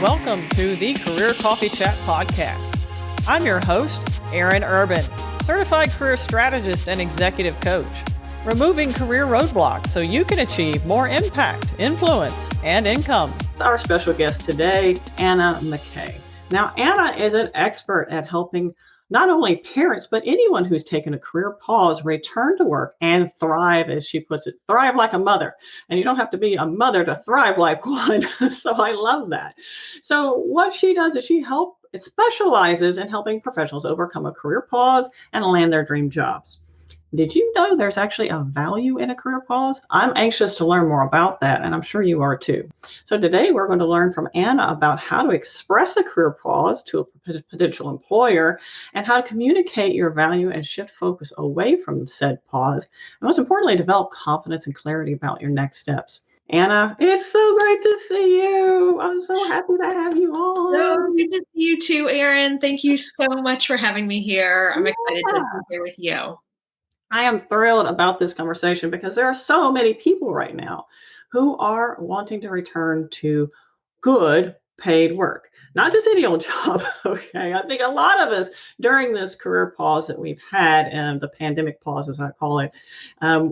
Welcome to the Career Coffee Chat podcast. I'm your host, Aaron Urban, certified career strategist and executive coach, removing career roadblocks so you can achieve more impact, influence, and income. Our special guest today, Anna McKay. Now, Anna is an expert at helping not only parents, but anyone who's taken a career pause return to work and thrive, as she puts it, thrive like a mother. And you don't have to be a mother to thrive like one. So I love that. So what she does is it specializes in helping professionals overcome a career pause and land their dream jobs. Did you know there's actually a value in a career pause? I'm anxious to learn more about that, and I'm sure you are too. So today we're going to learn from Anna about how to express a career pause to a potential employer and how to communicate your value and shift focus away from said pause. And most importantly, develop confidence and clarity about your next steps. Anna, it's so great to see you. I'm so happy to have you on. So good to see you too, Aaron. Thank you so much for having me here. I'm excited to be here with you. I am thrilled about this conversation because there are so many people right now who are wanting to return to good paid work, not just any old job. Okay. I think a lot of us during this career pause that we've had, and the pandemic pause, as I call it,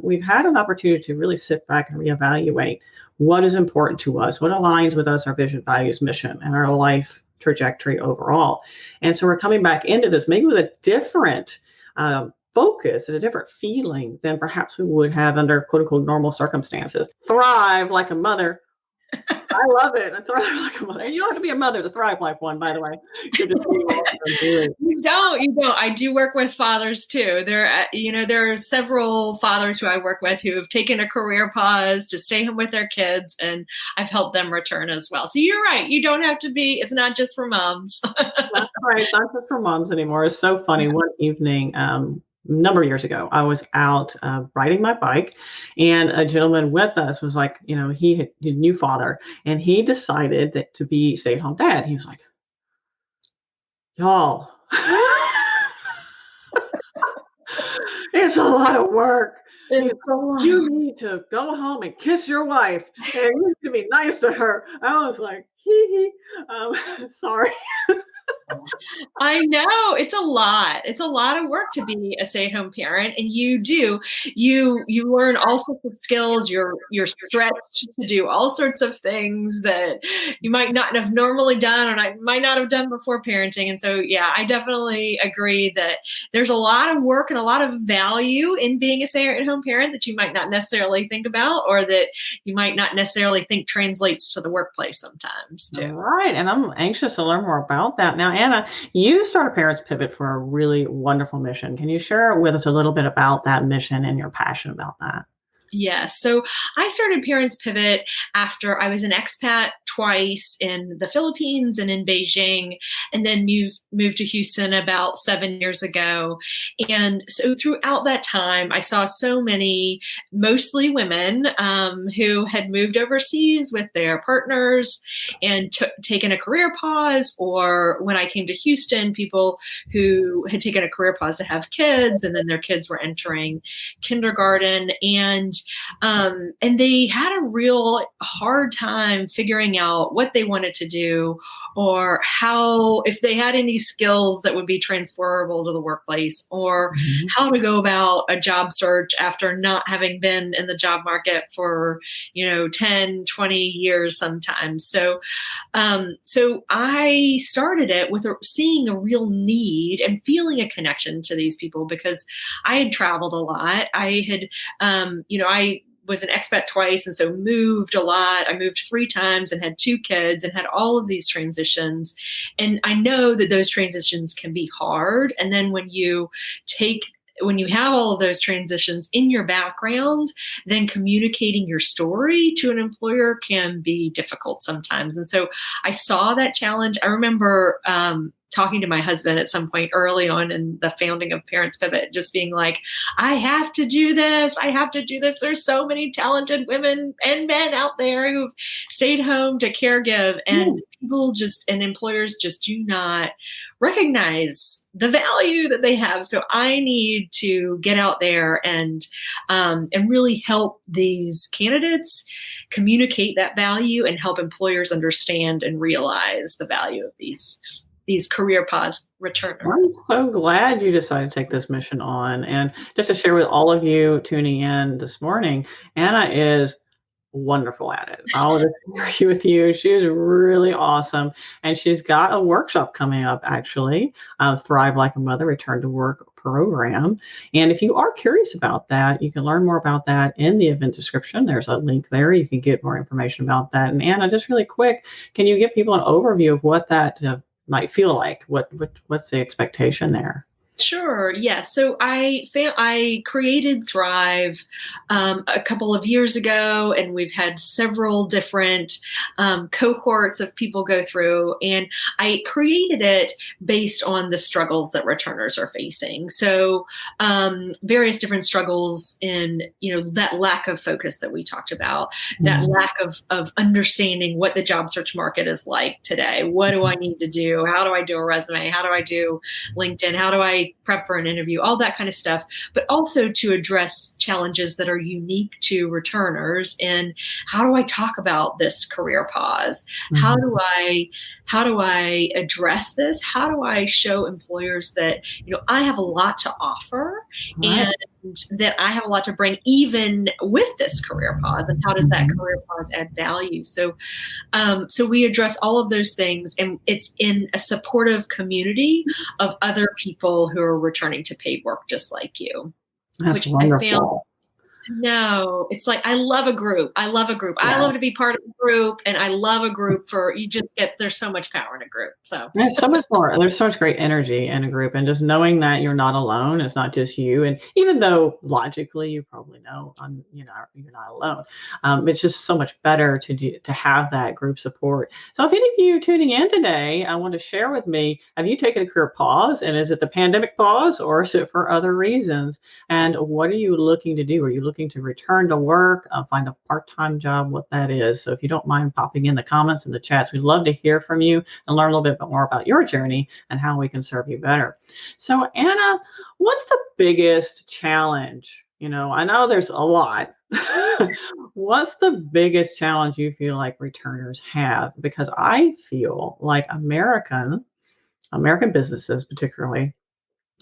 we've had an opportunity to really sit back and reevaluate what is important to us, what aligns with us, our vision, values, mission, and our life trajectory overall. And so we're coming back into this maybe with a different focus and a different feeling than perhaps we would have under quote unquote normal circumstances. Thrive like a mother. I love it. I thrive like a mother. And you don't have to be a mother to thrive like one, by the way. You don't. I do work with fathers too. There are several fathers who I work with who have taken a career pause to stay home with their kids, and I've helped them return as well. So you're right. You don't have to be. It's not just for moms. That's right. It's not just for moms anymore. It's so funny. One evening, number of years ago, I was out riding my bike, and a gentleman with us was like, he had a new father, and he decided that to be stay-at-home dad. He was like, y'all, it's a lot of work. You need to go home and kiss your wife, and you need to be nice to her. I was like, sorry. I know it's a lot. It's a lot of work to be a stay-at-home parent, and you learn all sorts of skills. You're stretched to do all sorts of things that you might not have normally done, or I might not have done before parenting. And so, yeah, I definitely agree that there's a lot of work and a lot of value in being a stay-at-home parent that you might not necessarily think about, or that you might not necessarily think translates to the workplace sometimes too. All right, and I'm anxious to learn more about that. Now, Anna, you started Parents Pivot for a really wonderful mission. Can you share with us a little bit about that mission and your passion about that? Yes. So I started Parents Pivot after I was an expat twice in the Philippines and in Beijing, and then moved to Houston about 7 years ago. And so throughout that time, I saw so many, mostly women, who had moved overseas with their partners and taken a career pause, or when I came to Houston, people who had taken a career pause to have kids, and then their kids were entering kindergarten, and they had a real hard time figuring out what they wanted to do, or if they had any skills that would be transferable to the workplace, or how to go about a job search after not having been in the job market for, 10, 20 years sometimes. So I started it with seeing a real need and feeling a connection to these people, because I had traveled a lot. I had, I was an expat twice, and so moved a lot. I moved 3 times and had 2 kids and had all of these transitions. And I know that those transitions can be hard. And then when you have all of those transitions in your background, then communicating your story to an employer can be difficult sometimes. And so I saw that challenge. I remember talking to my husband at some point early on in the founding of Parents Pivot, just being like, I have to do this. I have to do this. There's so many talented women and men out there who've stayed home to caregive, and people just, and employers just do not recognize the value that they have. So I need to get out there and really help these candidates communicate that value and help employers understand and realize the value of these career pause returners. I'm so glad you decided to take this mission on. And just to share with all of you tuning in this morning, Anna is wonderful at it. I'll just agree with you. She is really awesome. And she's got a workshop coming up, actually, Thrive Like a Mother, Return to Work program. And if you are curious about that, you can learn more about that in the event description. There's a link there. You can get more information about that. And Anna, just really quick, can you give people an overview of what that might feel like? What's the expectation there? Sure. Yeah. So I created Thrive a couple of years ago, and we've had several different cohorts of people go through. And I created it based on the struggles that returners are facing. So various different struggles in, that lack of focus that we talked about, that lack of understanding what the job search market is like today. What do I need to do? How do I do a resume? How do I do LinkedIn? How do I prep for an interview, all that kind of stuff, but also to address challenges that are unique to returners. And how do I talk about this career pause? How do I address this? How do I show employers that, I have a lot to offer and that I have a lot to bring even with this career pause, and how does that career pause add value? So we address all of those things, and it's in a supportive community of other people who are returning to paid work just like you. That's wonderful. No, it's like, I love a group. I love to be part of a group, and I love a group there's so much power in a group. So there's so much more. There's so much great energy in a group, and just knowing that you're not alone. It's not just you. And even though logically you probably know, you're not alone. It's just so much better to have that group support. So if any of you tuning in today, I want to share with me, have you taken a career pause, and is it the pandemic pause, or is it for other reasons? And what are you looking to do? Are you looking to return to work, find a part-time job, what that is? So if you don't mind popping in the comments and the chats, we'd love to hear from you and learn a little bit more about your journey and how we can serve you better. So Anna, what's the biggest challenge? I know there's a lot. What's the biggest challenge you feel like returners have? Because I feel like American businesses particularly,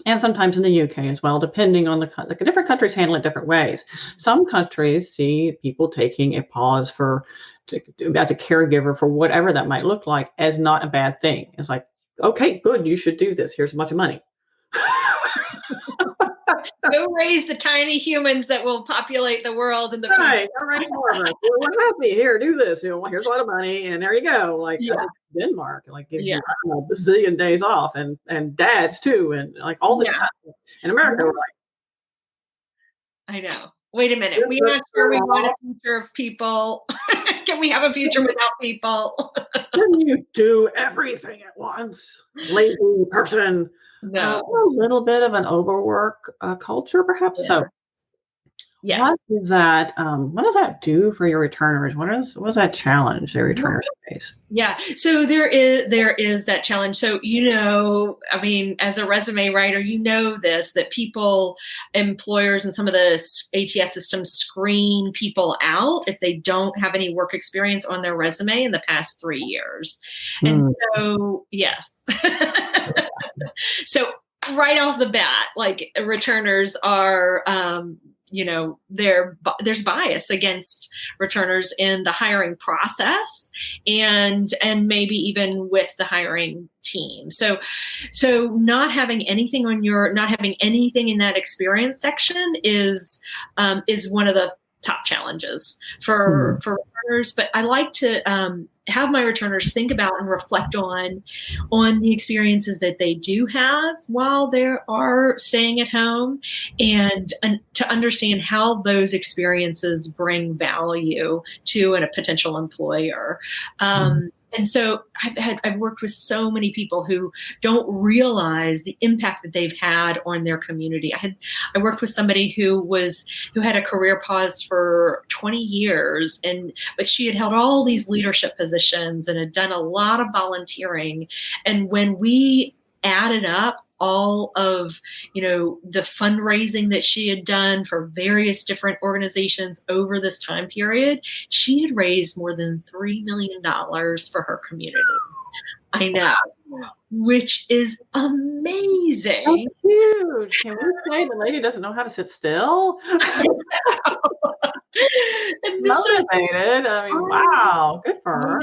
and sometimes in the UK as well, depending on the different countries handle it different ways. Some countries see people taking a pause as a caregiver for whatever that might look like as not a bad thing. It's like, okay, good, you should do this. Here's a bunch of money. Go raise the tiny humans that will populate the world in the future. Right, all right, more of it. We're happy. Here, do this. Here's a lot of money, and there you go. Like Denmark, gives you a bazillion days off, and dads too, and all this stuff. In America, we're like, I know. Wait a minute. We're not sure we want a future of people. Can we have a future without people? Can you do everything at once? Lazy person. No. A little bit of an overwork culture, perhaps. Yeah. So, yes. What does that do for your returners? What does that challenge their returners face? Yeah. So there is that challenge. So, as a resume writer, that employers and some of the ATS systems screen people out if they don't have any work experience on their resume in the past 3 years. And so, yes. So right off the bat, returners are, there's bias against returners in the hiring process and maybe even with the hiring team. So not having anything in that experience section is one of the top challenges for returners. But I like to have my returners think about and reflect on the experiences that they do have while they are staying at home, and to understand how those experiences bring value to a potential employer. And so I've worked with so many people who don't realize the impact that they've had on their community. I worked with somebody who had a career pause for 20 years, but she had held all these leadership positions and had done a lot of volunteering. And when we added up all of, the fundraising that she had done for various different organizations over this time period, she had raised more than $3 million for her community. I know, which is amazing. That's huge. Can we say the lady doesn't know how to sit still? And Motivated. Wow, good for her.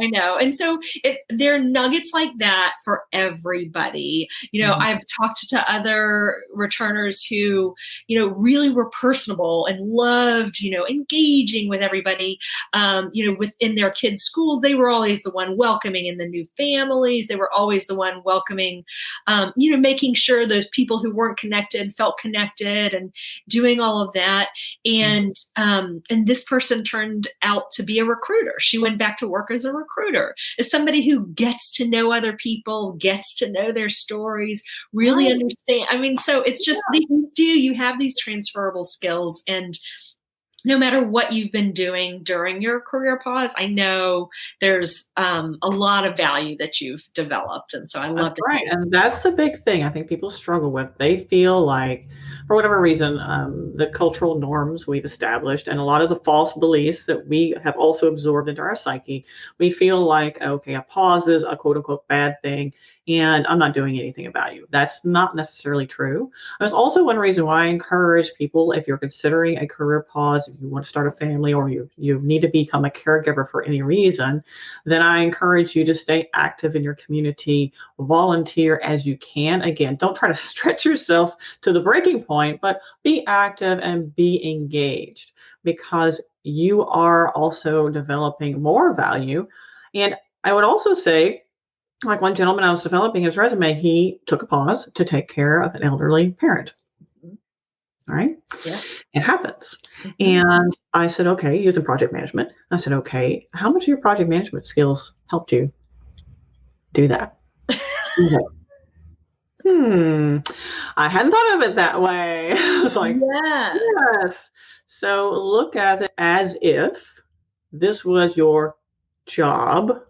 I know. And so there are nuggets like that for everybody. I've talked to other returners who, really were personable and loved, engaging with everybody. Within their kids' schools, they were always the one welcoming in the new families. They were always the one welcoming, making sure those people who weren't connected felt connected and doing all of that. And this person turned out to be a recruiter. She went back to work as a recruiter, as somebody who gets to know other people, gets to know their stories, really understand. So it's just, you have these transferable skills, and no matter what you've been doing during your career pause, I know there's a lot of value that you've developed. And so I love it. Right. And that's the big thing I think people struggle with. They feel like, for whatever reason, the cultural norms we've established and a lot of the false beliefs that we have also absorbed into our psyche, we feel like, okay, a pause is a quote unquote bad thing, and I'm not doing anything about you. That's not necessarily true. There's also one reason why I encourage people, if you're considering a career pause, if you want to start a family, or you need to become a caregiver for any reason, then I encourage you to stay active in your community, volunteer as you can. Again, don't try to stretch yourself to the breaking point, but be active and be engaged, because you are also developing more value. And I would also say, like one gentleman, I was developing his resume, he took a pause to take care of an elderly parent. All right. Yeah. It happens. And I said, okay, using project management. I said, okay, how much of your project management skills helped you do that? I hadn't thought of it that way. I was like, yes. So look at it as if this was your job,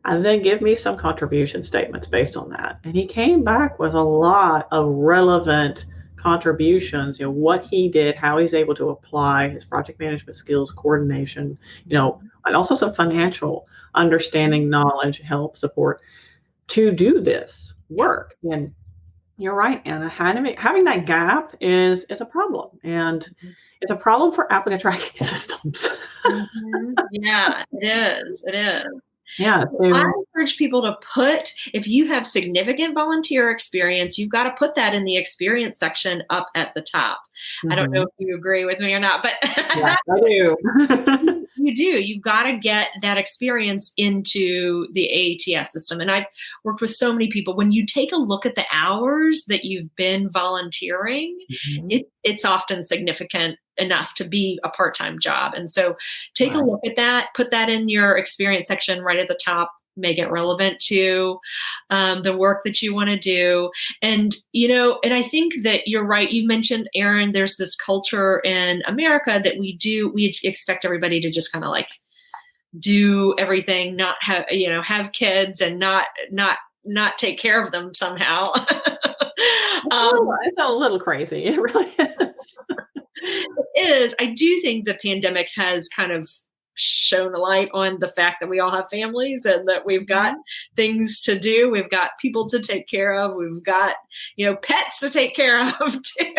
and then give me some contribution statements based on that. And he came back with a lot of relevant contributions, what he did, how he's able to apply his project management skills, coordination, and also some financial understanding, knowledge, help, support to do this work. And you're right, Anna, having that gap is a problem. And it's a problem for applicant tracking systems. Yeah, it is. It is. Yeah. I encourage people to if you have significant volunteer experience, you've got to put that in the experience section up at the top. I don't know if you agree with me or not, but yes, I do. You do. You've got to get that experience into the AATS system. And I've worked with so many people. When you take a look at the hours that you've been volunteering, it's often significant enough to be a part-time job. And so take a look at that, put that in your experience section right at the top, make it relevant to the work that you want to do. And, and I think that you're right. You mentioned, Erin, there's this culture in America that we expect everybody to just kind of like do everything, not have kids and not take care of them somehow. It's a little crazy. It really is. It is. I do think the pandemic has kind of shone a light on the fact that we all have families and that we've got things to do. We've got people to take care of. We've got, pets to take care of too.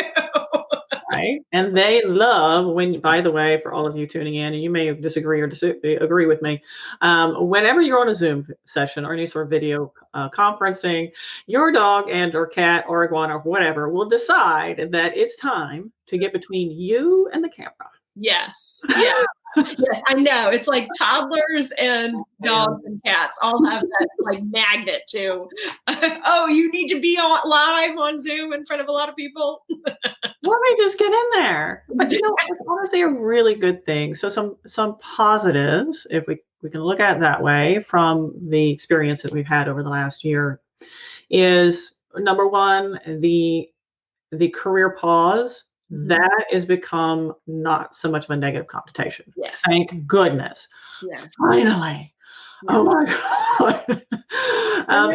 Right. And they love by the way, for all of you tuning in, and you may disagree or agree with me, whenever you're on a Zoom session or any sort of video conferencing, your dog and or cat or iguana or whatever will decide that it's time to get between you and the camera. Yes. Yeah. Yes, I know. It's like toddlers and dogs and cats all have that like magnet too. Oh, you need to be live on Zoom in front of a lot of people. let me just get in there. But it's honestly a really good thing. So some positives, if we can look at it that way from the experience that we've had over the last year, is number one, the career pause. That has become not so much of a negative connotation. Yes. Thank goodness. Yeah. Finally. Yeah. Oh my God. Now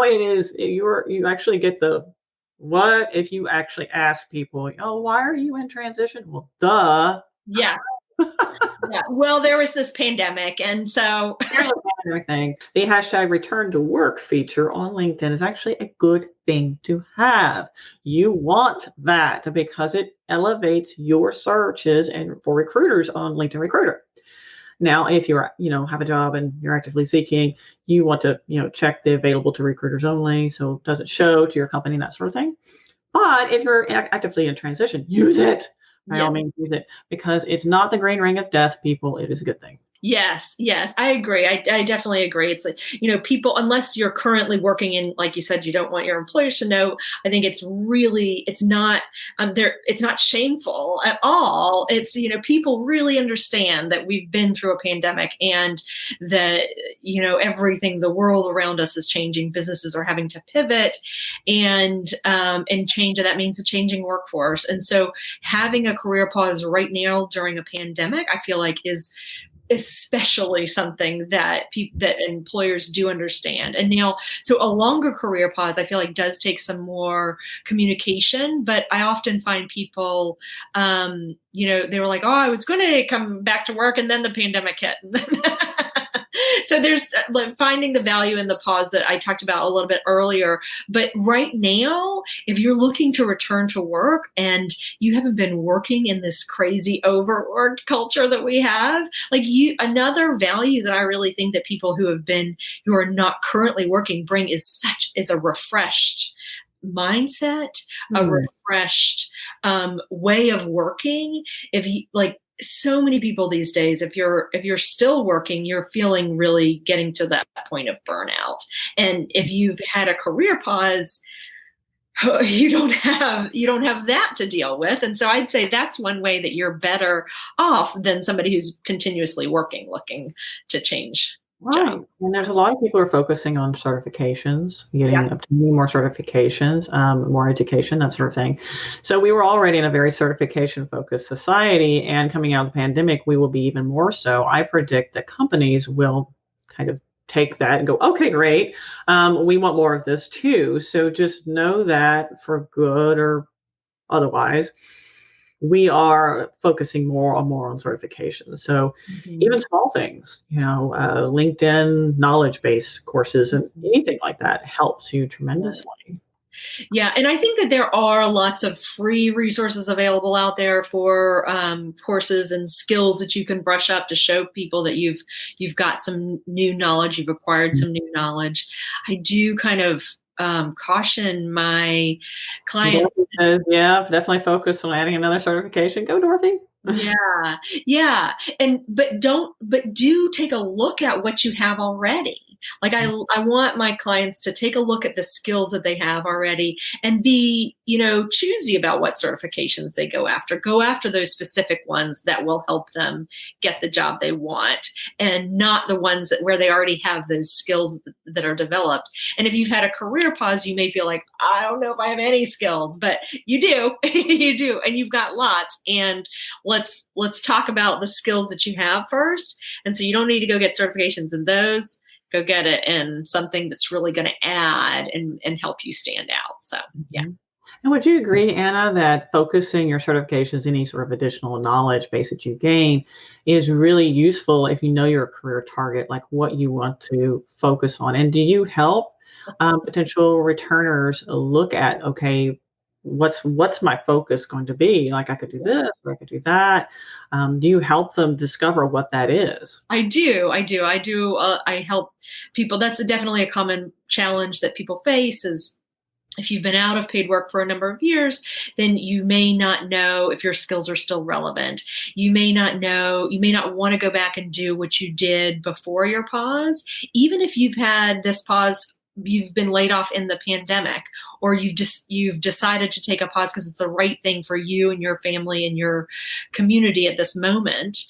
it is, you actually get the, what if you actually ask people, oh, why are you in transition? Well, duh. Yeah. Yeah. Well, there was this pandemic, and so everything. The hashtag return to work feature on LinkedIn is actually a good thing to have. You want that because it elevates your searches and for recruiters on LinkedIn Recruiter. Now, if you're, have a job and you're actively seeking, you want to, check the available to recruiters only, so it doesn't show to your company, that sort of thing. But if you're actively in transition, use it. By all means, use it, because it's not the green ring of death, people. It is a good thing. Yes, I agree. I definitely agree. It's like, people, unless you're currently working in, like you said, you don't want your employers to know. I think it's not it's not shameful at all. It's, people really understand that we've been through a pandemic and that, everything, the world around us is changing. Businesses are having to pivot and change. And that means a changing workforce. And so having a career pause right now during a pandemic, I feel like is especially something that that employers do understand. And now, so a longer career pause, I feel like does take some more communication, but I often find people, they were like, oh, I was going to come back to work and then the pandemic hit. So there's finding the value in the pause that I talked about a little bit earlier. But right now, if you're looking to return to work and you haven't been working in this crazy overworked culture that we have, another value that I really think that people who are not currently working bring is a refreshed mindset, a refreshed way of working. If you so many people these days, if you're still working, you're feeling really getting to that point of burnout. And if you've had a career pause, you don't have that to deal with. And so I'd say that's one way that you're better off than somebody who's continuously working, looking to change. Right. And there's a lot of people who are focusing on certifications, getting up to more certifications, more education, that sort of thing. So we were already in a very certification focused society, and coming out of the pandemic, we will be even more so. I predict that companies will kind of take that and go, okay, great. We want more of this too. So just know that for good or otherwise, we are focusing more on certifications. So even small things, LinkedIn knowledge base courses and anything like that helps you tremendously. Yeah. And I think that there are lots of free resources available out there for courses and skills that you can brush up to show people that you've got some new knowledge, you've acquired some new knowledge. I do kind of caution my clients. Definitely focus on adding another certification. Go, Dorothy. Yeah. But do take a look at what you have already. I want my clients to take a look at the skills that they have already and be, choosy about what certifications they go after. Go after those specific ones that will help them get the job they want, and not the ones where they already have those skills that are developed. And if you've had a career pause, you may feel like, I don't know if I have any skills, but you do, you do, and you've got lots. And let's talk about the skills that you have first. And so you don't need to go get certifications in those. Go get it in something that's really going to add and help you stand out. So, yeah. And would you agree, Anna, that focusing your certifications, any sort of additional knowledge base that you gain, is really useful if you know your career target, like what you want to focus on? And do you help potential returners look at, okay, what's my focus going to be? Like, I could do this or I could do that. Do you help them discover what that is? I do. I help people. That's definitely a common challenge that people face is if you've been out of paid work for a number of years, then you may not know if your skills are still relevant. You may not want to go back and do what you did before your pause. Even if you've had this pause you've been laid off in the pandemic, or you've decided to take a pause because it's the right thing for you and your family and your community at this moment.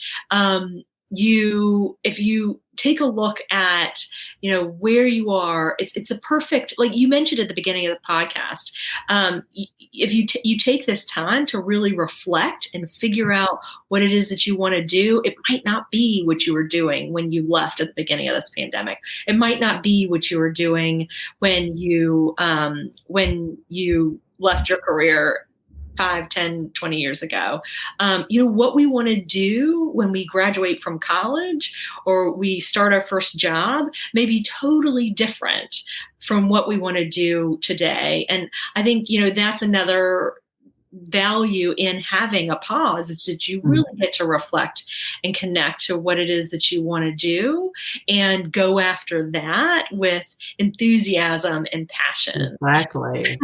If you take a look at, where you are, it's a perfect, like you mentioned at the beginning of the podcast. If you take this time to really reflect and figure out what it is that you want to do, it might not be what you were doing when you left at the beginning of this pandemic. It might not be what you were doing when you left your career 5, 10, 20 years ago. What we want to do when we graduate from college or we start our first job may be totally different from what we want to do today. And I think, that's another value in having a pause. It's that you really get to reflect and connect to what it is that you want to do and go after that with enthusiasm and passion. Exactly.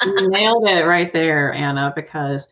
You nailed it right there, Anna, because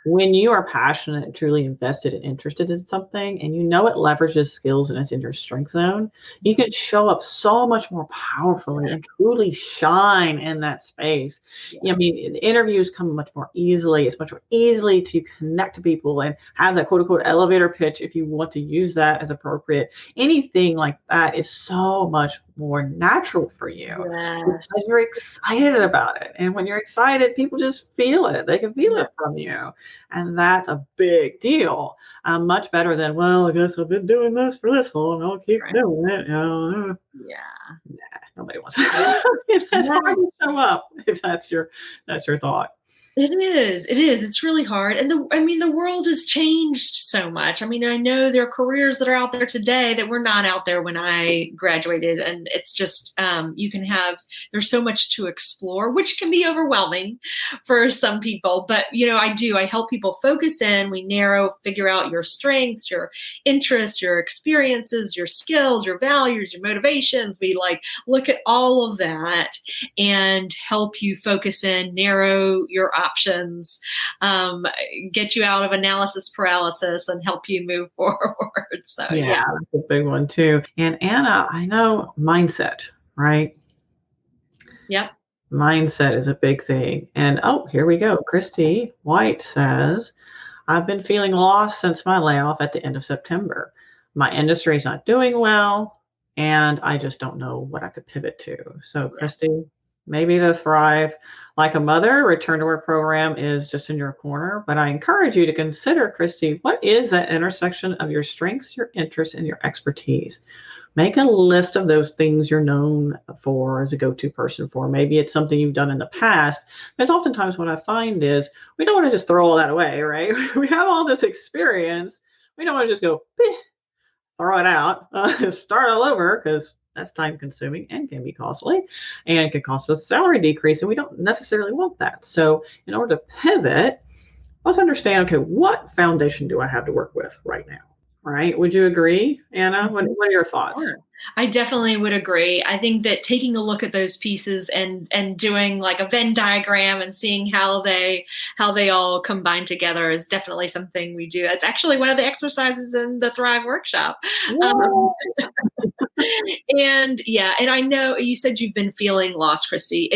when you are passionate, truly invested and interested in something, and it leverages skills and it's in your strength zone, you can show up so much more powerfully and truly shine in that space. Yeah. I mean, interviews come much more easily. It's much more easily to connect to people and have that quote unquote elevator pitch if you want to use that as appropriate. Anything like that is so much more natural for you because you're excited about it. And when you're excited, people just feel it. They can feel it from you. And that's a big deal. Much better than, well, I guess I've been doing this for this long. I'll keep doing it. Nah, nobody wants to. It's hard to show up if that's your thought. It is. It's really hard. And the world has changed so much. I mean, I know there are careers that are out there today that were not out there when I graduated. And it's just, there's so much to explore, which can be overwhelming for some people. But, I help people focus in. We figure out your strengths, your interests, your experiences, your skills, your values, your motivations. We look at all of that and help you focus in, narrow your options, get you out of analysis paralysis and help you move forward. So yeah, that's a big one too. And Anna, I know mindset, right? Yep. Mindset is a big thing. And here we go. Christy White says, I've been feeling lost since my layoff at the end of September. My industry is not doing well, and I just don't know what I could pivot to. So Christy, maybe the Thrive Like a Mother Return to Work program is just in your corner, but I encourage you to consider, Christy, what is that intersection of your strengths, your interests, and your expertise? Make a list of those things you're known for as a go-to person for. Maybe it's something you've done in the past, because oftentimes what I find is we don't want to just throw all that away, right? We have all this experience. We don't want to just go, throw it out, start all over, because that's time consuming and can be costly and can cost us salary decrease. And we don't necessarily want that. So in order to pivot, let's understand, okay, what foundation do I have to work with right now? Right? Would you agree, Anna? What are your thoughts? Sure. I definitely would agree. I think that taking a look at those pieces and doing like a Venn diagram and seeing how they all combine together is definitely something we do. It's actually one of the exercises in the Thrive workshop. And I know you said you've been feeling lost, Christy.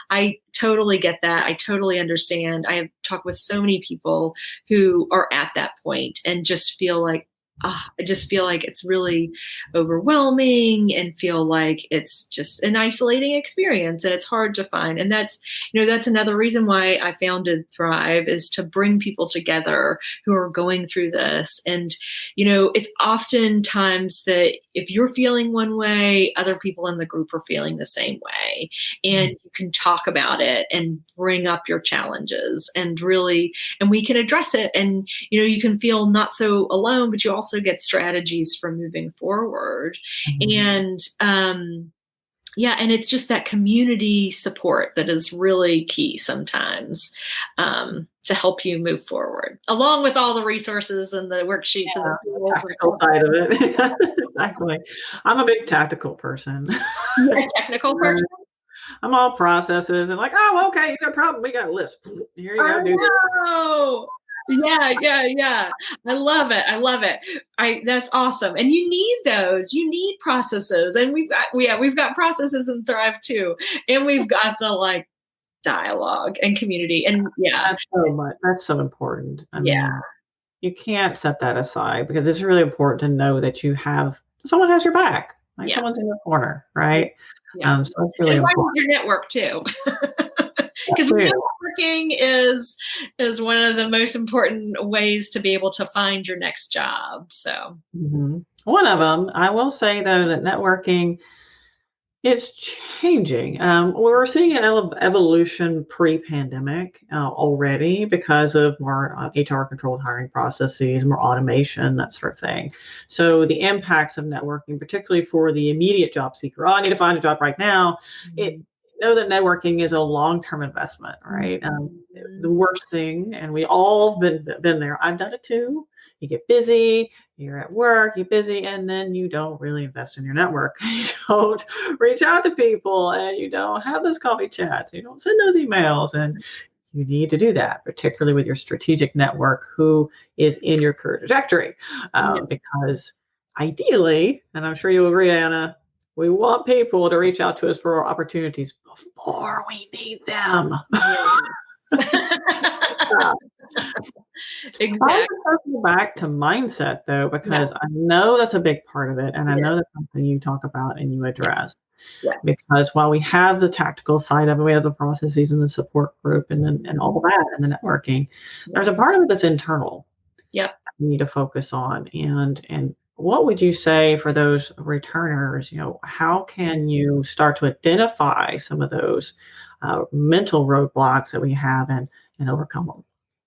I totally get that. I totally understand. I have talked with so many people who are at that point and just feel like, I just feel like it's really overwhelming and feel like it's just an isolating experience and it's hard to find. And that's another reason why I founded Thrive, is to bring people together who are going through this. And, it's oftentimes that if you're feeling one way, other people in the group are feeling the same way. And you can talk about it and bring up your challenges and we can address it. And, you can feel not so alone, but you also get strategies for moving forward. And and it's just that community support that is really key sometimes to help you move forward, along with all the resources and the worksheets and the tactical side of it. Exactly. I'm a big tactical person. You're a technical person? I'm all processes and okay, you got a problem, we got a list. Here you go, do this. Yeah. I love it. That's awesome. And you need those. You need processes. And we've got processes in Thrive too. And we've got the like dialogue and community. And yeah. That's so much. That's so important. I Yeah. mean, you can't set that aside because it's really important to know that someone has your back, like Yeah. someone's in your corner, right? Yeah. So it's really And important. your network too. Because networking is one of the most important ways to be able to find your next job. So one of them, I will say though, that networking, it's changing. We were seeing an evolution pre-pandemic already because of more HR-controlled hiring processes, more automation, that sort of thing. So the impacts of networking, particularly for the immediate job seeker, I need to find a job right now. Know that networking is a long-term investment, right? The worst thing, and we all been there. I've done it too. You get busy, you're at work, you're busy, and then you don't really invest in your network. You don't reach out to people, and you don't have those coffee chats. You don't send those emails, and you need to do that, particularly with your strategic network who is in your career trajectory. Because ideally, and I'm sure you agree, Anna, we want people to reach out to us for opportunities before we need them. Exactly. I want to circle back to mindset though, because I know that's a big part of it. And I know that's something you talk about and you address. Because while we have the tactical side of it, we have the processes and the support group and all that and the networking, there's a part of it that's internal. Yep. We need to focus on. And what would you say for those returners? How can you start to identify some of those mental roadblocks that we have and overcome them?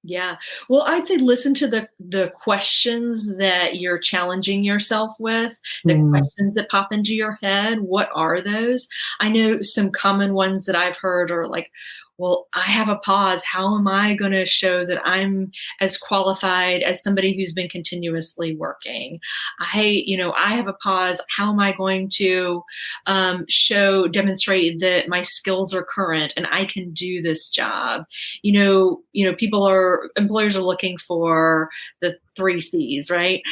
Yeah. Well, I'd say listen to the questions that you're challenging yourself with, the questions that pop into your head. What are those? I know some common ones that I've heard are like, well, I have a pause. How am I going to show that I'm as qualified as somebody who's been continuously working? I have a pause. How am I going to demonstrate that my skills are current and I can do this job? Employers are looking for the 3 C's, right?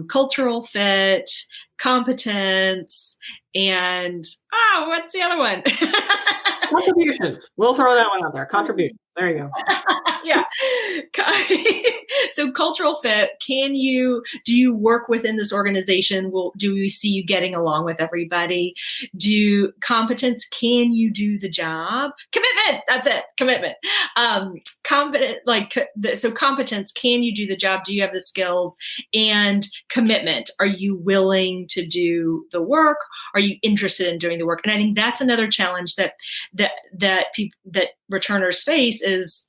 Cultural fit, competence, and what's the other one? Contributions. We'll throw that one out there. Contributions. There you go. Yeah. So cultural fit, do you work within this organization? Do we see you getting along with everybody? Competence, can you do the job? Commitment, that's it, commitment. So competence, can you do the job? Do you have the skills? And commitment, are you willing to do the work? Are you interested in doing the work? And I think that's another challenge that returners face is,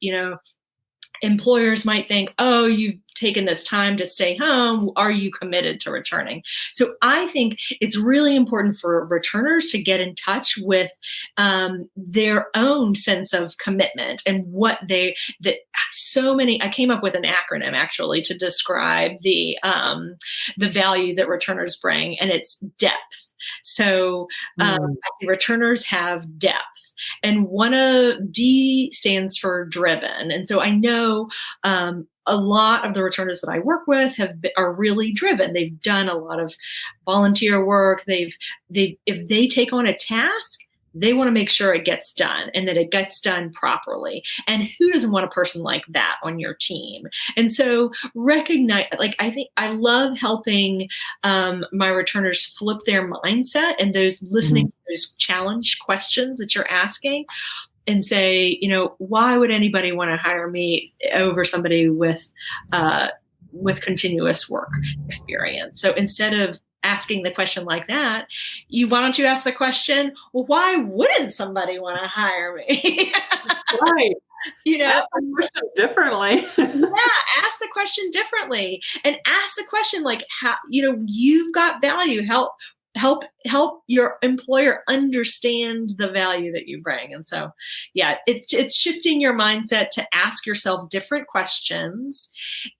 employers might think, oh, you've taken this time to stay home. Are you committed to returning? So I think it's really important for returners to get in touch with their own sense of commitment and I came up with an acronym actually to describe the value that returners bring, and it's depth. So I think returners have depth, and D stands for driven. And so I know a lot of the returners that I work with are really driven. They've done a lot of volunteer work. If they take on a task, they want to make sure it gets done and that it gets done properly. And who doesn't want a person like that on your team? And so I love helping my returners flip their mindset and listening to those challenge questions that you're asking and say, why would anybody want to hire me over somebody with continuous work experience? So instead of asking the question like that, why don't you ask the question, well, why wouldn't somebody want to hire me? Right. Ask the question differently. Ask the question differently, and ask the question like, how, you've got value. Help your employer understand the value that you bring. And so, it's shifting your mindset to ask yourself different questions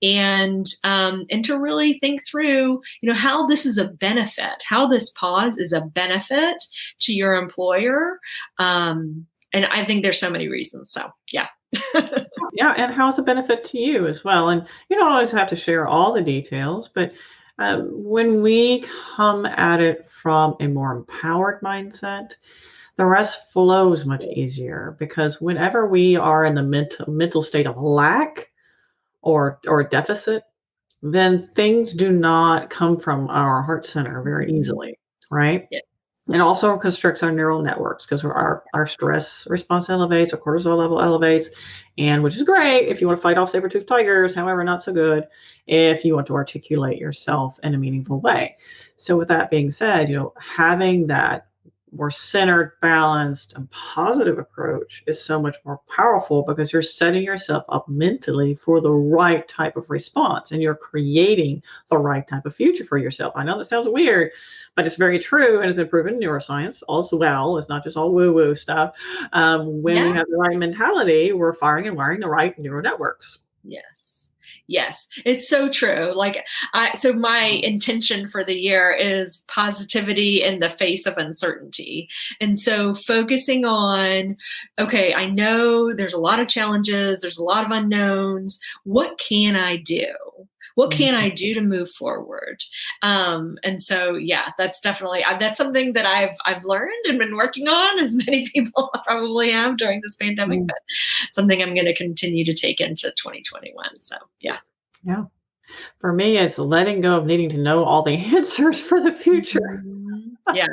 and to really think through, how this is a benefit, how this pause is a benefit to your employer. And I think there's so many reasons. So, yeah. Yeah, and how's a benefit to you as well? And you don't always have to share all the details, but when we come at it from a more empowered mindset, the rest flows much easier because whenever we are in the mental state of lack or deficit, then things do not come from our heart center very easily, right? Yeah. It also constricts our neural networks because our stress response elevates, our cortisol level elevates, and which is great if you want to fight off saber-toothed tigers, however, not so good if you want to articulate yourself in a meaningful way. So with that being said, having that more centered, balanced, and positive approach is so much more powerful because you're setting yourself up mentally for the right type of response and you're creating the right type of future for yourself. I know that sounds weird, but it's very true and it's been proven in neuroscience also well. It's not just all woo-woo stuff. When we have the right mentality, we're firing and wiring the right neural networks. Yes. Yes, it's so true. So my intention for the year is positivity in the face of uncertainty. And so focusing on, okay, I know there's a lot of challenges, there's a lot of unknowns. What can I do? What can I do to move forward? And so, yeah, that's definitely, that's something that I've learned and been working on, as many people probably have during this pandemic, but something I'm going to continue to take into 2021. So, yeah. Yeah. For me, it's letting go of needing to know all the answers for the future. Yeah.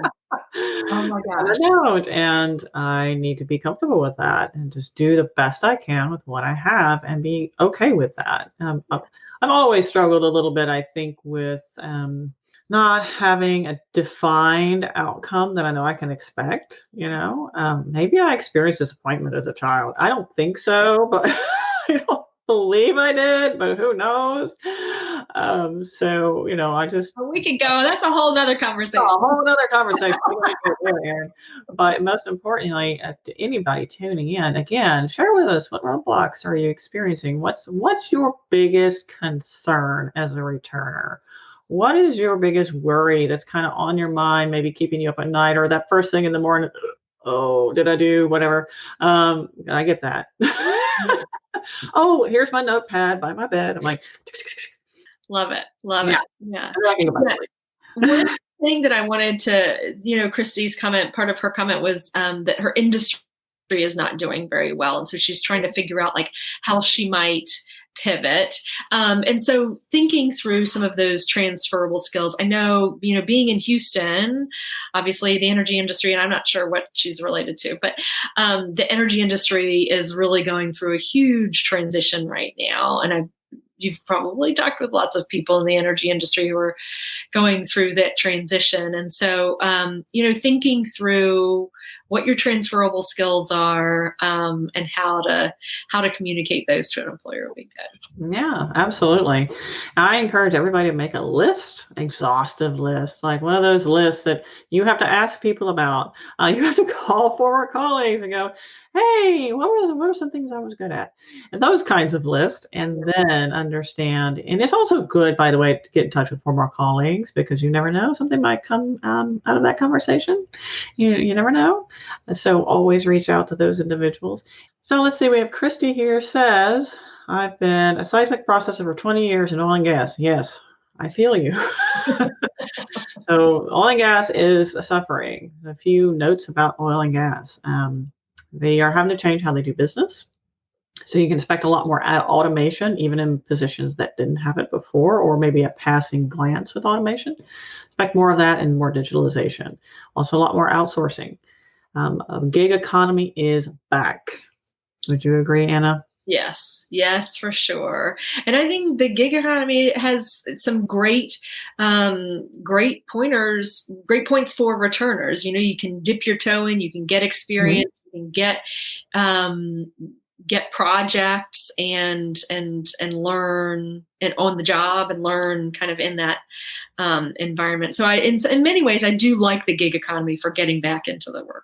Oh my gosh. I don't, and I need to be comfortable with that and just do the best I can with what I have and be okay with that. I've always struggled a little bit, I think, with not having a defined outcome that I know I can expect. Maybe I experienced disappointment as a child. I don't think so, but I don't believe I did, but who knows? I just we could go. That's a whole nother conversation. A whole nother conversation. But most importantly, to anybody tuning in, again, share with us what roadblocks are you experiencing? What's your biggest concern as a returner? What is your biggest worry that's kind of on your mind, maybe keeping you up at night or that first thing in the morning? Oh, did I do whatever? I get that. Oh, here's my notepad by my bed. I'm like, love it. Love it. Yeah. One thing that I wanted to, Christy's comment, part of her comment was that her industry is not doing very well. And so she's trying to figure out how she might pivot. And so thinking through some of those transferable skills, I know, being in Houston, obviously the energy industry, and I'm not sure what she's related to, but the energy industry is really going through a huge transition right now. And you've probably talked with lots of people in the energy industry who are going through that transition. And so, thinking through what your transferable skills are and how to communicate those to an employer would be good. Yeah, absolutely. I encourage everybody to make a list, exhaustive list, like one of those lists that you have to ask people about. You have to call former colleagues and go, hey, what were some things I was good at? And those kinds of lists, and then understand. And it's also good, by the way, to get in touch with former colleagues because you never know, something might come out of that conversation. You never know. So always reach out to those individuals. So let's see, we have Christy here says, I've been a seismic processor for 20 years in oil and gas. Yes, I feel you. So oil and gas is suffering. A few notes about oil and gas. They are having to change how they do business. So you can expect a lot more automation, even in positions that didn't have it before, or maybe a passing glance with automation. Expect more of that and more digitalization. Also a lot more outsourcing. A gig economy is back. Would you agree, Anna? Yes, for sure. And I think the gig economy has some great pointers, great points for returners. You can dip your toe in, you can get experience, you can get projects and learn and on the job and learn kind of in that environment. So in many ways, I do like the gig economy for getting back into the workforce.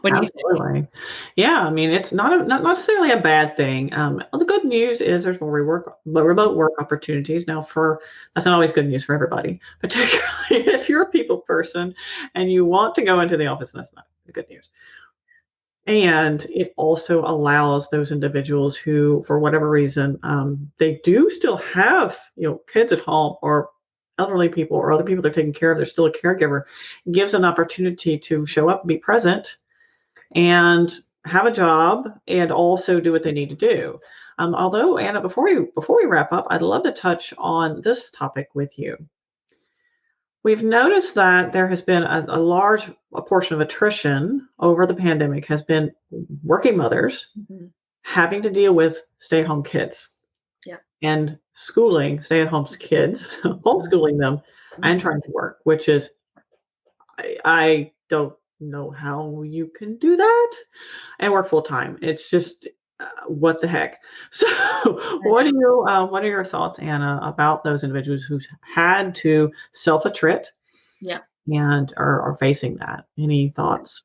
What do you think? Yeah, I mean, it's not necessarily a bad thing. The good news is there's more remote work opportunities. Now, that's not always good news for everybody, particularly if you're a people person and you want to go into the office, and that's not good news. And it also allows those individuals who, for whatever reason, they do still have, kids at home or elderly people or other people they're taking care of, they're still a caregiver, gives an opportunity to show up, be present, and have a job, and also do what they need to do. Although, Anna, before we wrap up, I'd love to touch on this topic with you. We've noticed that there has been a large portion of attrition over the pandemic has been working mothers having to deal with stay-at-home kids and schooling stay-at-home kids, homeschooling them, and trying to work, which is, I don't know how you can do that and work full-time. It's just, what the heck? So what are your thoughts, Anna, about those individuals who've had to self-attrit and are facing that? Any thoughts?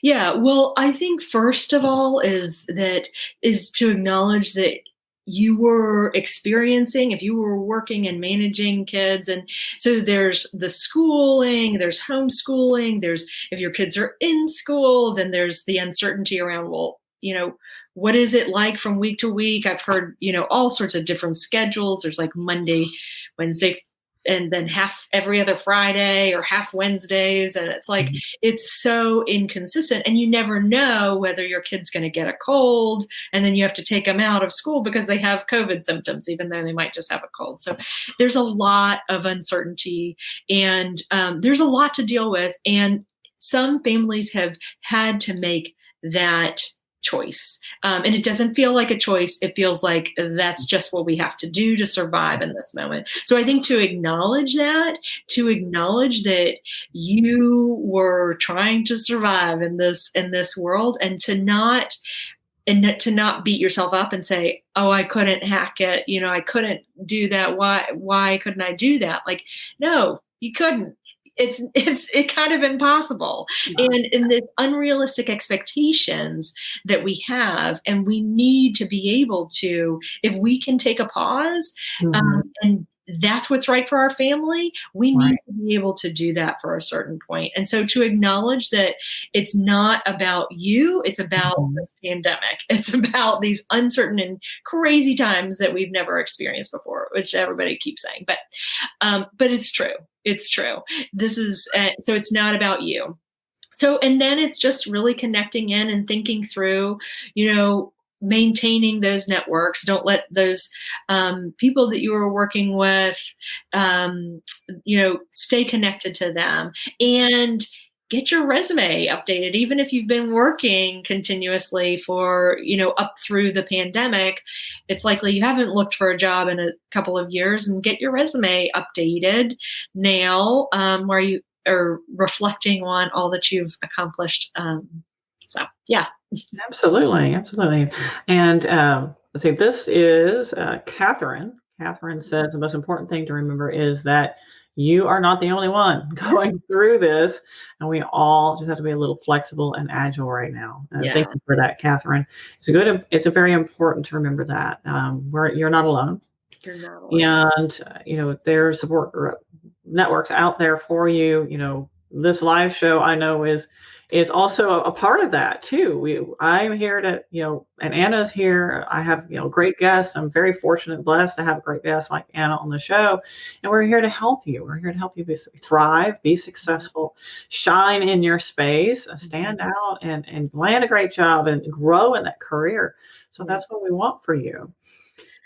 Yeah, well, I think first of all is to acknowledge that you were experiencing, if you were working and managing kids. And so there's the schooling, there's homeschooling, there's, if your kids are in school, then there's the uncertainty around, well, what is it like from week to week? I've heard, all sorts of different schedules. There's like Monday, Wednesday, and then half every other Friday or half Wednesdays. And it's like, it's so inconsistent, and you never know whether your kid's going to get a cold and then you have to take them out of school because they have COVID symptoms, even though they might just have a cold. So there's a lot of uncertainty, and there's a lot to deal with. And some families have had to make that choice. And it doesn't feel like a choice. It feels like that's just what we have to do to survive in this moment. So I think to acknowledge that you were trying to survive in this world, and to not beat yourself up and say, oh, I couldn't hack it. I couldn't do that. Why couldn't I do that? Like, no, you couldn't. It's kind of impossible. And in the unrealistic expectations that we have, and we need to be able to, if we can take a pause, and that's what's right for our family, we need to be able to do that for a certain point. And so to acknowledge that it's not about you, it's about this pandemic. It's about these uncertain and crazy times that we've never experienced before, which everybody keeps saying. But it's true. It's true. This is, so it's not about you. So, and then it's just really connecting in and thinking through, maintaining those networks. Don't let those people that you are working with, stay connected to them, and get your resume updated. Even if you've been working continuously for, up through the pandemic, it's likely you haven't looked for a job in a couple of years, and get your resume updated now, where you are reflecting on all that you've accomplished. So, yeah. Absolutely. And let's see, this is Catherine. Catherine says the most important thing to remember is that you are not the only one going through this, and we all just have to be a little flexible and agile right now. Thank you for that, Catherine. It's very important to remember that you're not alone. You're not alone. And there's support networks out there for you. This live show, I know, is also a part of that too. I'm here to, and Anna's here. I have, great guests. I'm very fortunate and blessed to have a great guest like Anna on the show. And we're here to help you. We're here to help you thrive, be successful, shine in your space, stand out, and land a great job and grow in that career. So that's what we want for you.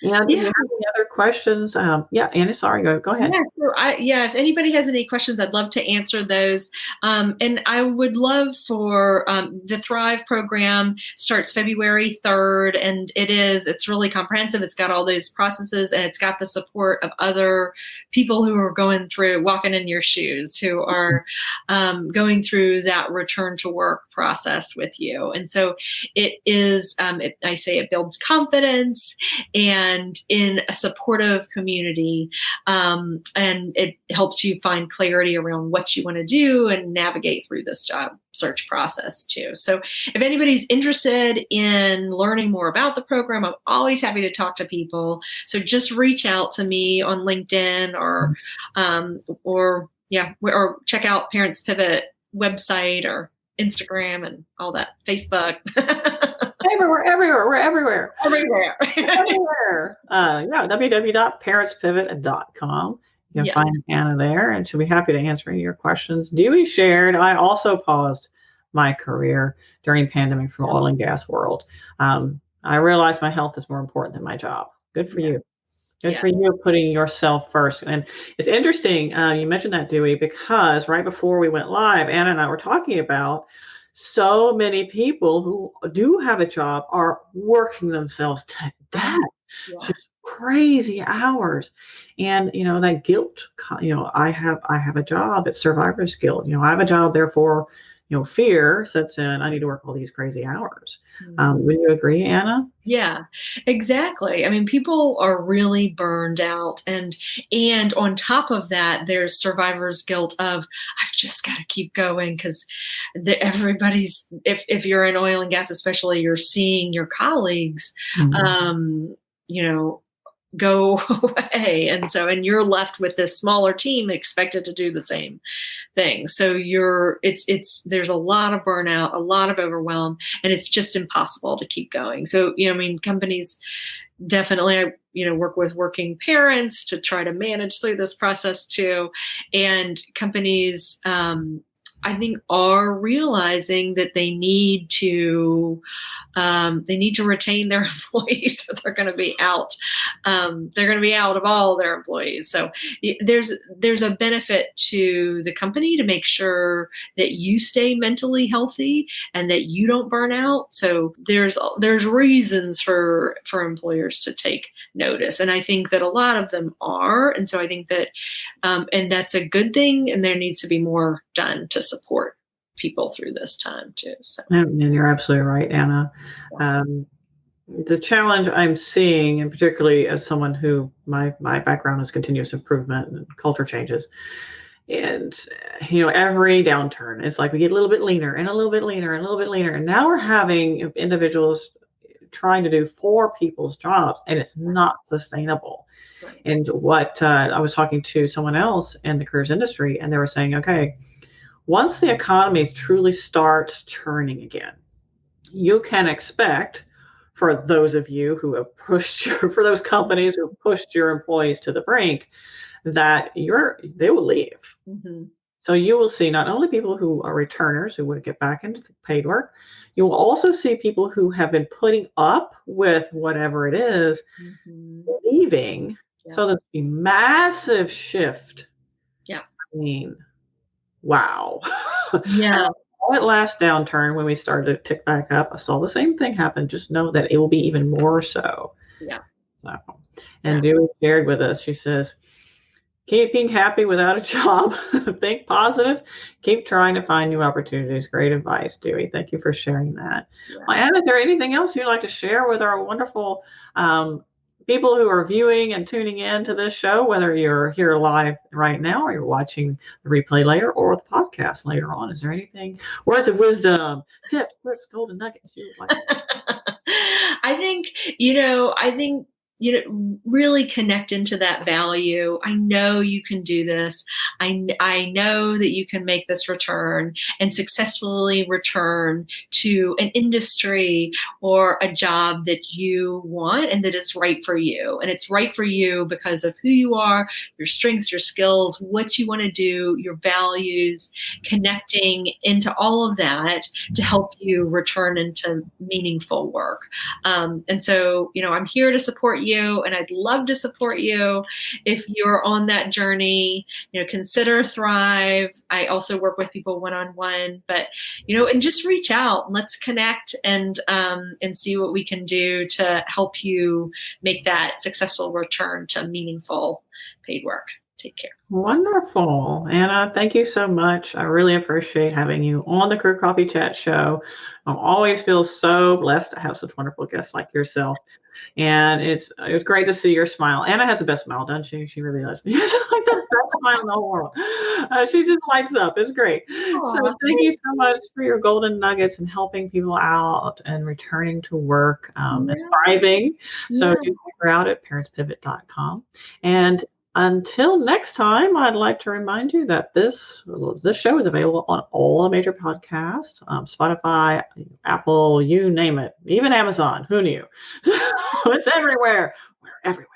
And if you have any other questions, Anna, sorry, go ahead. If anybody has any questions, I'd love to answer those. And I would love for the Thrive program starts February 3rd, and it's really comprehensive. It's got all those processes, and it's got the support of other people who are walking in your shoes, who are going through that return to work process with you. And so it is, I say it builds confidence and in a supportive community, and it helps you find clarity around what you want to do and navigate through this job search process too. So if anybody's interested in learning more about the program, I'm always happy to talk to people. So just reach out to me on LinkedIn or check out Parents Pivot website or Instagram and all that, Facebook. Everywhere. We're everywhere. Everywhere. Everywhere. www.parentspivot.com. You can find Anna there, and she'll be happy to answer any of your questions. Dewey shared, I also paused my career during pandemic from oil and gas world. I realized my health is more important than my job. Good for you. Good for you putting yourself first. And it's interesting, you mentioned that, Dewey, because right before we went live, Anna and I were talking about so many people who do have a job are working themselves to death. Just crazy hours. And, that guilt, I have a job, it's survivor's guilt. I have a job, therefore, fear sets in, I need to work all these crazy hours. Would you agree, Anna? Yeah, exactly. I mean, people are really burned out. And on top of that, there's survivor's guilt of, I've just got to keep going because everybody's, if you're in oil and gas, especially, you're seeing your colleagues, go away. And you're left with this smaller team expected to do the same thing. So there's a lot of burnout, a lot of overwhelm, and it's just impossible to keep going. So, companies definitely, work with working parents to try to manage through this process too. And companies, I think, are realizing that they need to retain their employees, or they're going to be out. They're going to be out of all their employees. So there's a benefit to the company to make sure that you stay mentally healthy and that you don't burn out. So there's reasons for employers to take notice, and I think that a lot of them are. And so I think that, and that's a good thing. And there needs to be more done to support people through this time too. So, and you're absolutely right, Anna. The challenge I'm seeing, and particularly as someone who my background is continuous improvement and culture changes, and every downturn, it's like we get a little bit leaner and a little bit leaner and a little bit leaner, and now we're having individuals trying to do 4 people's jobs, and it's not sustainable. Right. And what I was talking to someone else in the careers industry, and they were saying, okay, once the economy truly starts churning again, you can expect, for those of you who have for those companies who have pushed your employees to the brink, that they will leave. Mm-hmm. So you will see not only people who are returners who would get back into paid work, you will also see people who have been putting up with whatever it is, leaving. Yeah. So there's a massive shift. Yeah. I mean, wow. Yeah. That last downturn, when we started to tick back up, I saw the same thing happen. Just know that it will be even more so. Yeah. So, and Dewey shared with us, she says, keep being happy without a job. Think positive. Keep trying to find new opportunities. Great advice, Dewey. Thank you for sharing that. Yeah. Well, Anna, is there anything else you'd like to share with our wonderful people who are viewing and tuning in to this show, whether you're here live right now or you're watching the replay later or the podcast later on? Is there anything, words of wisdom, tips, tricks, golden nuggets you would like to I think, really connect into that value. I know you can do this. I know that you can make this return and successfully return to an industry or a job that you want and that is right for you. And it's right for you because of who you are, your strengths, your skills, what you want to do, your values, connecting into all of that to help you return into meaningful work. And so, I'm here to support you, and I'd love to support you if you're on that journey. Consider Thrive. I also work with people one-on-one, but and just reach out and let's connect and see what we can do to help you make that successful return to meaningful paid work. Take care. Wonderful. Anna, thank you so much. I really appreciate having you on the Career Coffee Chat show. I always feel so blessed to have such wonderful guests like yourself. And it's great to see your smile. Anna has the best smile, doesn't she? She really does. She has like the best smile in the whole world. She just lights up. It's great. Aww. So thank you so much for your golden nuggets and helping people out and returning to work and thriving. So do check her out at parentspivot.com. And until next time, I'd like to remind you that this show is available on all the major podcasts, Spotify, Apple, you name it, even Amazon. Who knew? It's everywhere. We're everywhere.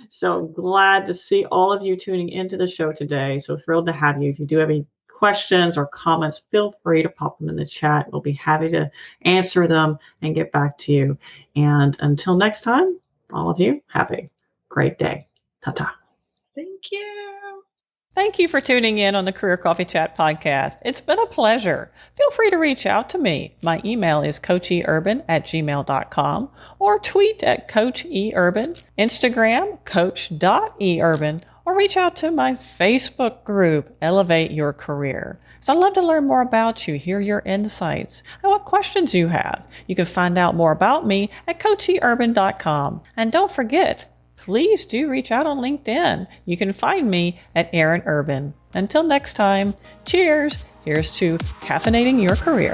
So glad to see all of you tuning into the show today. So thrilled to have you. If you do have any questions or comments, feel free to pop them in the chat. We'll be happy to answer them and get back to you. And until next time, all of you have a great day. Ta-ta. Thank you. Thank you for tuning in on the Career Coffee Chat podcast. It's been a pleasure. Feel free to reach out to me. My email is coacheurban@gmail.com or tweet at coacheurban, Instagram coach.eurban, or reach out to my Facebook group, Elevate Your Career. So I'd love to learn more about you, hear your insights, and what questions you have. You can find out more about me at coacheurban.com. And don't forget, please do reach out on LinkedIn. You can find me at Erin Urban. Until next time, cheers. Here's to caffeinating your career.